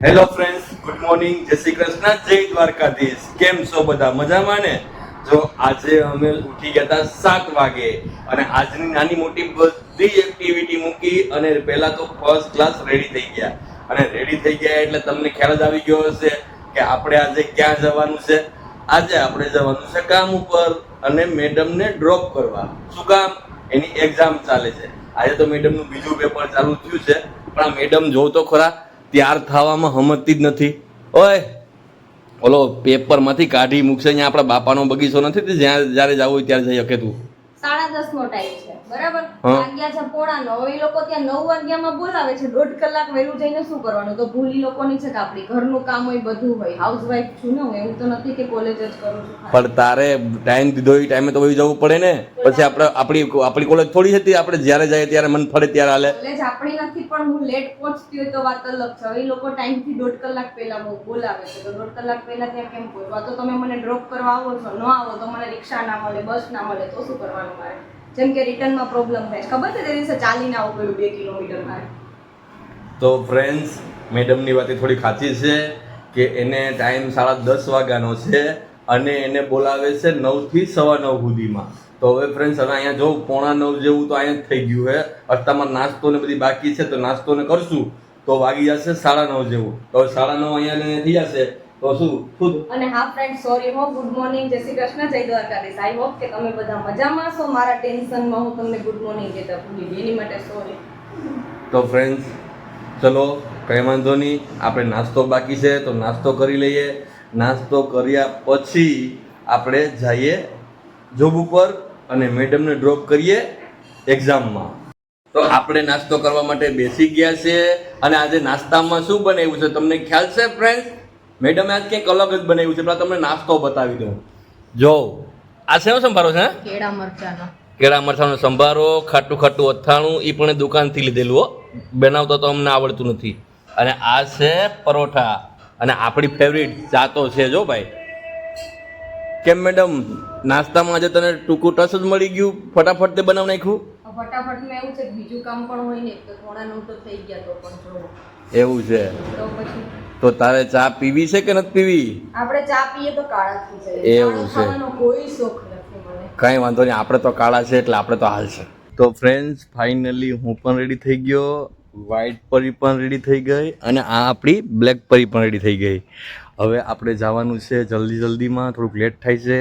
Hello friends, good morning, જય શ્રી કૃષ્ણ, જય દ્વારકાધીશ. કેમ છો બધા? મજામાં ને? જો આજે અમે ઉઠી ગયા હતા 7 વાગે અને આજની નાની મોટી બધી એક્ટિવિટી મૂકી અને પહેલા તો ફર્સ્ટ ક્લાસ રેડી થઈ ગયા. અને રેડી થઈ ગયા એટલે તમને ખ્યાલ જ આવી ગયો હશે કે આપણે આજે ક્યાં જવાનું છે. આજે આપણે જવાનું છે કામ ઉપર અને મેડમને ડ્રોપ કરવા. શું કામ? એની એક્ઝામ ચાલે છે. આજે તો મેડમનું બીજું પેપર ચાલુ થયું છે, પણ આ મેડમ જોવ તો ખરા, તૈયાર થવામાં સમજતી જ નથી. ઓય, ઓલો પેપરમાંથી કાઢી મૂકશે. અહીંયા આપણા બાપાનો બગીચો નથી તે જ્યાં જ્યારે જવું હોય ત્યારે જઈ શકે તું. 10:30 નો ટાઈમ છે, બરાબર? વાગ્યા છે 9:45. એ લોકો ત્યાં 9 વાગ્યામાં બોલાવે છે. 1.5 કલાક વહેલું જઈને શું કરવાનું? તો ભૂલી લોકોની છે કે આપણી ઘરનું કામ હોય, બધું હોય. હાઉસવાઈફ છું ને હું, એવું તો નથી કે કોલેજ જ કરું છું. પણ તારે ટાઈમ દીધો એ ટાઈમે તો વહી જવું પડે ને. પછી આપણી કોલેજ થોડી હતી આપણે જ્યારે જાય ત્યારે મન ફરે ત્યારે હાલે. કોલેજ આપણી નથી, પણ હું લેટ પહોંચતી હોય તો વાત અલગ છે. હવે એ લોકો ટાઈમથી 1.5 કલાક પહેલા બોલાવે છે, તો 1.5 કલાક પહેલા ત્યાં કેમ પહોંચવા? તો તમે મને ડ્રોપ કરવા આવો છો, ન આવો તો મને રિક્ષા ના મળે, બસ ના મળે તો શું કરવાનું મારે? જેમ કે રિટર્નમાં પ્રોબ્લેમ થાય છે, ખબર છે? તે દિવસે ચાલીને આવવું પડ્યું 2 કિલોમીટર મારે. તો ફ્રેન્ડ્સ, મેડમની વાત થોડી ખાચી છે કે એને ટાઈમ 10:30 વાગ્યાનો છે અને એને બોલાવે છે 9 થી 9:15 સુધીમાં. તો હવે ફ્રેન્ડ્સ, હવે અહીંયા જો 8:45 જેવું તો અહીંયા જ થઈ ગયું છે. અત્યારમાં નાસ્તો ને બધી બાકી છે, તો નાસ્તો ને કરશું તો વાગી જશે 9:30 જેવું. તો 9:30 અહીંયા થઈ જશે તો શું. અને હા ફ્રેન્ડ, સોરી હો, ગુડ મોર્નિંગ, જય શ્રી કૃષ્ણ, જય દ્વારકાધીશ. આઈ હોપ કે તમે બધા મજામાં છો. મારા ટેન્શનમાં હું તમને ગુડ મોર્નિંગ કહેતા ભૂલી ગઈ, એની માટે સોરી. તો ફ્રેન્ડ્સ, ચલો કંઈ વાંધો નહીં, આપણે નાસ્તો બાકી છે તો નાસ્તો કરી લઈએ. નાસ્તો કર્યા પછી આપણે જઈએ જોબ ઉપર અને મેડમને ડ્રોપ કરીએ એક્ઝામમાં. તો આપણે નાસ્તો કરવા માટે બેસી ગયા છે અને આજે નાસ્તામાં શું બનાવ્યું છે તમને ખ્યાલ છે ફ્રેન્ડ્સ? મેડમે આજ કંઈક અલગ જ બનાવ્યું છે. પેલા તમને નાસ્તો બતાવી દઉં. જો આ શેનો સંભારો છે? કેળા મરચાનો. કેળા મરચાનો સંભારો, ખાટું ખાટું અથાણું. એ પણ દુકાનથી લીધેલું હો, બનાવતો તો અમને આવડતું નથી. અને આ છે પરોઠા અને આપણી ફેવરિટ ચા તો છે જો ભાઈ. કેમ મેડમ, નાસ્તામાં આજે તને ટૂંકું ટસ જ મળી ગયું? ફટાફટ તે બનાવી નાખ્યું? ફટાફટમાં એવું છે કે બીજું કામ પણ હોય ને, તો થોડા નું તો થઈ ગયા તો પણ જો એવું છે. તો પછી તો તારે ચા પીવી છે કે નથી પીવી? આપણે ચા પીએ તો કાળા થઈ જાય. એવું છે. ખાવાનો કોઈ શોખ નથી મને. કાંઈ વાંધો નહીં, આપણે તો કાળા છે એટલે આપણે તો હાલ છે. તો ફ્રેન્ડ્સ, ફાઇનલી હું પણ રેડી થઈ ગયો, વ્હાઈટ પરી પણ રેડી થઈ ગઈ અને આ આપણી બ્લેક પરી પણ રેડી થઈ ગઈ. હવે આપણે જવાનું છે જલ્દીમાં, થોડુંક લેટ થાય છે.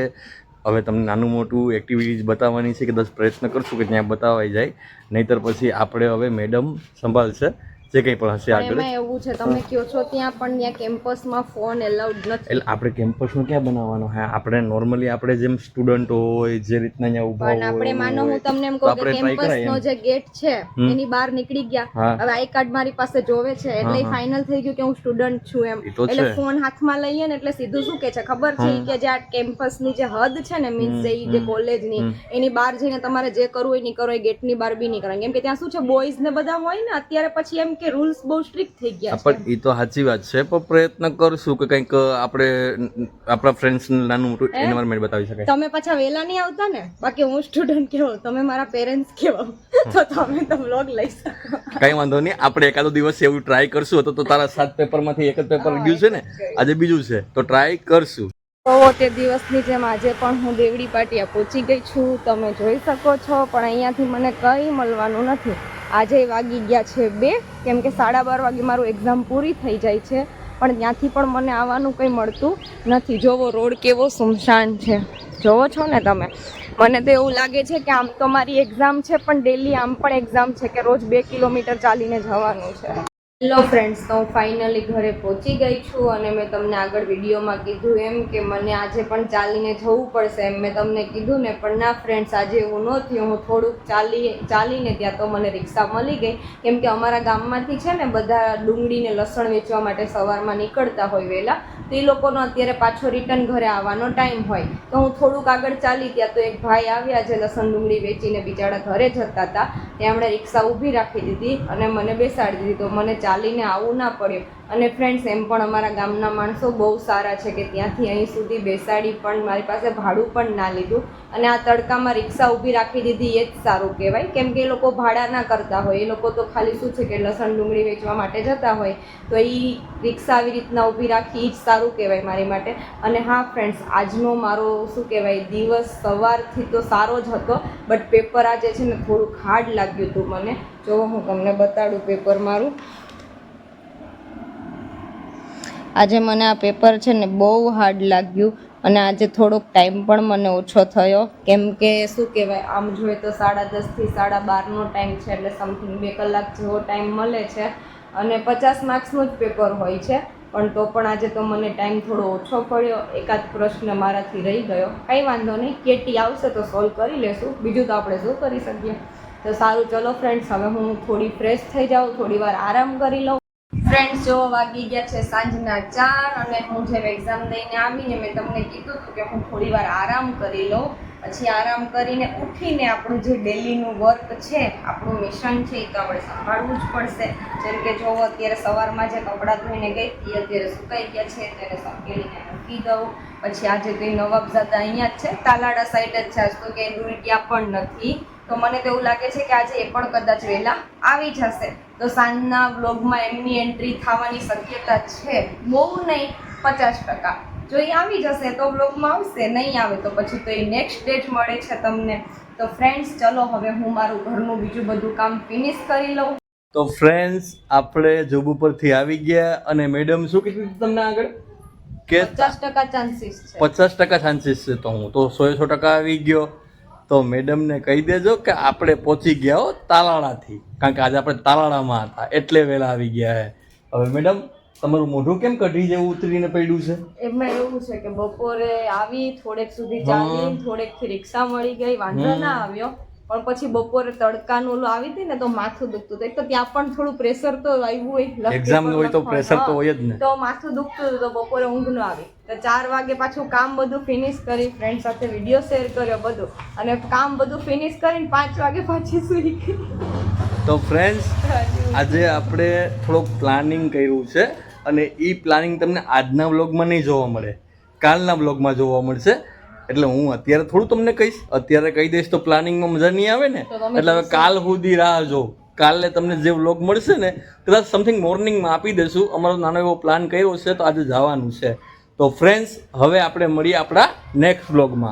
હવે તમને નાનું મોટું એક્ટિવિટીઝ બતાવવાની છે કે 10 પ્રયત્ન કરશું કે ત્યાં બતાવાઈ જાય, નહીંતર પછી આપણે હવે મેડમ સંભાળશે જે કંઈ પણ હશે આગળ. એમાં એવું છે, તમે કહો છો ત્યાં પણ ત્યાં કેમ્પસમાં ફોન એલાઉડ નથી. એટલે આપણે કેમ્પસનું ક્યાં બનાવવાનું? હા, આપણે નોર્મલી આપણે જેમ સ્ટુડન્ટ હોય જે રીતના અહીંયા ઊભા પણ આપણે માનો હું તમને એમ કહું કે કેમ્પસનો જે ગેટ છે એની બહાર નીકળી ગયા, હવે આઈ કાર્ડ મારી પાસે જોવે છે એટલે ફાઇનલ થઈ ગયું કે હું સ્ટુડન્ટ છું એમ. એટલે ફોન હાથમાં લઈએ ને એટલે સીધું શું કે છે ખબર છે કે જે આ કેમ્પસની જે હદ છે ને, મીન્સ જે કોલેજની, એની બહાર જઈને તમારે જે કરવું હોય નહીં કરો, એ ગેટની બહાર બી નહીં કરવાનું. કેમ કે ત્યાં શું છે, બોયઝ ને બધા હોય ને અત્યારે, પછી એમ કે રૂલ્સ બહુ સ્ટ્રિક્ટ થઈ ગયા છે. પણ એ તો સાચી વાત છે, પણ પ્રયત્ન કરશું કે કંઈક આપણે આપણા ફ્રેન્ડ્સ નાનું મોટું એન્વાયરમેન્ટ બતાવી શકાય. તમે પાછા વેલા નહીં આવતા ને? બાકી હું સ્ટુડન્ટ કેવો, તમે મારા પેરેન્ટ્સ કેવો, તો તમે તો વ્લોગ લઈ શકો. કઈ વાંધો નહીં, આપણે એકાદો દિવસ એવું ટ્રાય કરશું. તો તારા 7 પેપરમાંથી એક જ પેપર ગયું છે ને, આજે બીજું છે, તો ટ્રાય કરશું. તો તે દિવસની જેમ આજે પણ હું દેવડી પાટિયા પહોંચી ગઈ છું, તમે જોઈ શકો છો. પણ અહીંયાથી મને કંઈ મળવાનું નથી. આજે વાગી ગયા છે 2, કેમ કે 12:30 વાગે મારું એક્ઝામ પૂરી થઈ જાય છે, પણ ત્યાંથી પણ મને આવવાનું કંઈ મળતું નથી. જોવો રોડ કેવો સુમસાન છે, જોવો છો ને તમે. મને તો એવું લાગે છે કે આમ તો મારી એક્ઝામ છે, પણ ડેલી આમ પણ એક્ઝામ છે કે રોજ 2 કિલોમીટર ચાલીને જવાનું છે. હેલો ફ્રેન્ડ્સ, તો હું ફાઇનલી ઘરે પહોંચી ગઈ છું અને મેં તમને આગળ વિડીયોમાં કીધું એમ કે મને આજે પણ ચાલીને જવું પડશે એમ મેં તમને કીધું ને. પણ ના ફ્રેન્ડ્સ, આજે એવું ન થયું. હું થોડુંક ચાલીને ત્યાં તો મને રિક્ષા મળી ગઈ, કેમ કે અમારા ગામમાંથી છે ને બધા ડુંગળી ને લસણ વેચવા માટે સવારમાં નીકળતા હોય વહેલા, તો એ લોકોનો અત્યારે પાછો રિટર્ન ઘરે આવવાનો ટાઈમ હોય. તો હું થોડુંક આગળ ચાલી, ત્યાં તો એક ભાઈ આવ્યા જે લસણ ડુંગળી વેચીને બિચારા ઘરે જતા હતા. ત્યાં એમણે રિક્ષા ઊભી રાખી દીધી અને મને બેસાડી દીધી. તો મને ચાલીને આવવું ના પડ્યું. અને ફ્રેન્ડ્સ એમ પણ અમારા ગામના માણસો બહુ સારા છે કે ત્યાંથી અહીં સુધી બેસાડી પણ મારી પાસે ભાડું પણ ના લીધું. અને આ તડકામાં રિક્ષા ઊભી રાખી દીધી એ જ સારું કહેવાય, કેમ કે એ લોકો ભાડા ના કરતા હોય. એ લોકો તો ખાલી શું છે કે લસણ ડુંગળી વેચવા માટે જતા હોય, તો એ રિક્ષા આવી રીતના ઊભી રાખી એ જ સારું કહેવાય મારી માટે. અને હા ફ્રેન્ડ્સ, આજનો મારો શું કહેવાય દિવસ સવારથી તો સારો જ હતો, બટ પેપર આજે છે ને થોડુંક હાર્ડ લાગ્યું હતું મને. જો હું તમને બતાડું પેપર મારું. આજે મને આ પેપર છે ને બહુ હાર્ડ લાગ્યું અને આજે થોડોક ટાઈમ પણ મને ઓછો થયો, કેમ કે શું કહેવાય આમ જોઈએ તો 10:30 થી 12:30નો ટાઈમ છે, એટલે સમથિંગ 2 કલાક જેવો ટાઈમ મળે છે અને 50 માર્ક્સનું જ પેપર હોય છે. પણ તો પણ આજે તો મને ટાઈમ થોડો ઓછો પડ્યો, એકાદ પ્રશ્ન મારાથી રહી ગયો. કંઈ વાંધો નહીં, કેટી આવશે તો સોલ્વ કરી લેશું, બીજું તો આપણે શું કરી શકીએ. તો સારું, ચલો ફ્રેન્ડ્સ, હવે હું થોડી ફ્રેશ થઈ જાઉં, થોડી વાર આરામ કરી લઉં. ફ્રેન્ડ્સ, જો વાગી ગયા છે સાંજના 4 અને હું જેમ એક્ઝામ દઈને આવીને મેં તમને કીધું હતું કે હું થોડી વાર આરામ કરી લઉં. પછી આરામ કરીને ઉઠીને આપણું જે ડેલીનું વર્ક છે, આપણું મિશન છે, એ તો આપણે સંભાળવું જ પડશે. જેમ કે જો અત્યારે સવારમાં જે કપડાં ધોઈને ગઈ હતી અત્યારે સુકાઈ ગયા છે, તેને સંકેલીને મૂકી દઉં. પછી આજે તો નવાબઝાદા અહીંયા જ છે, તાલાડા સાઈડ જ છે, આજ તો ક્યાંય દૂર ગયા પણ નથી. તો મને તો એવું લાગે છે કે આજે એ પણ કદાચ વહેલા આવી જશે, તો સાંજના વ્લોગમાં એમની એન્ટ્રી થવાની શક્યતા છે. બહુ નહીં, 50%. જો એ આવી જશે તો વ્લોગમાં આવશે, નહીં આવે તો પછી તો એ નેક્સ્ટ ડે જ મળે છે તમને. તો ફ્રેન્ડ્સ, ચલો હવે હું મારું ઘરનું બીજું બધું કામ ફિનિશ કરી લઉં. તો ફ્રેન્ડ્સ, આપણે જોબ ઉપરથી આવી ગયા અને મેડમ શું કીધું તમને આગળ કે 50% ચાન્સીસ છે. 50% ચાન્સીસ છે, તો હું તો 100% આવી ગયો. તો મેડમને કહી દેજો કે આપણે પહોંચી ગયા હો તાલાળાથી, કારણ કે આજે આપણે તાલાળામાં હતા એટલે વહેલા આવી ગયા છે. હવે મેડમ, તમારું મોઢું કેમ કઢી જેવું ઉતરીને પડ્યું છે? એમાં એવું છે કે બપોરે આવી, થોડેક સુધી ચાલી, થોડેકથી રિક્ષા મળી ગઈ, વાંધો ના આવ્યો. પણ પછી બપોરે તડકાનું ઓલું આવી હતી ને તો માથું દુખતું હતું. એક તો ત્યાં પણ થોડું પ્રેશર તો આવ્યું હોય, એક્ઝામ હોય તો પ્રેશર તો હોય જ ને, તો માથું દુખતું હતું, તો બપોરે ઊંઘ ન આવી. તો 4 વાગે પાછું કામ બધું ફિનિશ કરી, ફ્રેન્ડ સાથે વિડીયો શેર કર્યો બધું, અને કામ બધું ફિનિશ કરીને 5 વાગે પાછી સૂઈ ગઈ. તો ફ્રેન્ડ્સ, આજે આપણે થોડુંક પ્લાનિંગ કર્યું છે અને એ પ્લાનિંગ તમને આજના વ્લોગમાં નહીં જોવા મળે, કાલના વ્લોગમાં જોવા મળશે. એટલે હું અત્યારે થોડું તમને કહીશ, અત્યારે કહી દઈશ તો પ્લાનિંગમાં મજા નહીં આવે ને, એટલે હવે કાલ સુધી રાહ જો. કાલે તમને જે વ્લોગ મળશે ને કદાચ સમથિંગ મોર્નિંગમાં આપી દઈશું. અમારો નાનો એવો પ્લાન કર્યો છે, તો આજે જવાનું છે. તો ફ્રેન્ડ્સ, હવે આપણે મળીએ આપણા નેક્સ્ટ વ્લોગમાં.